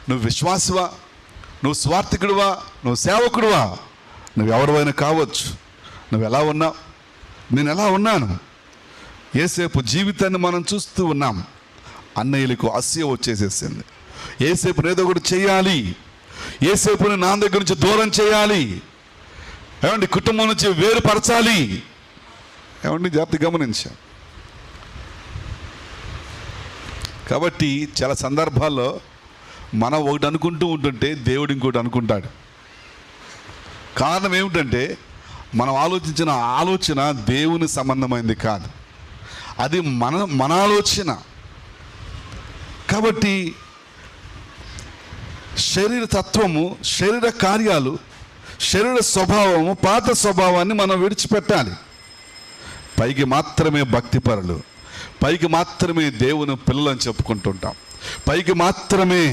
నువ్వు విశ్వాసివా, నువ్వు స్వార్థికుడివా, నువ్వు సేవకుడివా, నువ్వు ఎవరివైనా కావచ్చు. నువ్వు ఎలా ఉన్నావు? నేను ఎలా ఉన్నాను? ఏసేపు జీవితాన్ని మనం చూస్తూ ఉన్నాం. అన్నయ్యలకు అసూయ వచ్చేసేసింది. ఏసేపుని ఏదో ఒకటి చేయాలి, ఏసేపుని నా దగ్గర నుంచి దూరం చేయాలి, ఏమండి కుటుంబం నుంచి వేరుపరచాలి. ఏమండి జాగ్రత్త గమనించాం. కాబట్టి చాలా సందర్భాల్లో మనం ఒకటి అనుకుంటూ ఉంటుంటే దేవుడు ఇంకోటి అనుకుంటాడు. కారణం ఏమిటంటే మనం ఆలోచించిన ఆలోచన దేవుని సంబంధమైంది కాదు, అది మన ఆలోచన. కాబట్టి శరీర తత్వము, శరీర కార్యాలు, శరీర స్వభావము, పాత స్వభావాన్ని మనం విడిచిపెట్టాలి. పైకి మాత్రమే భక్తిపరులు, పైకి మాత్రమే దేవుని పిల్లలని చెప్పుకుంటుంటాం, పైకి మాత్రమే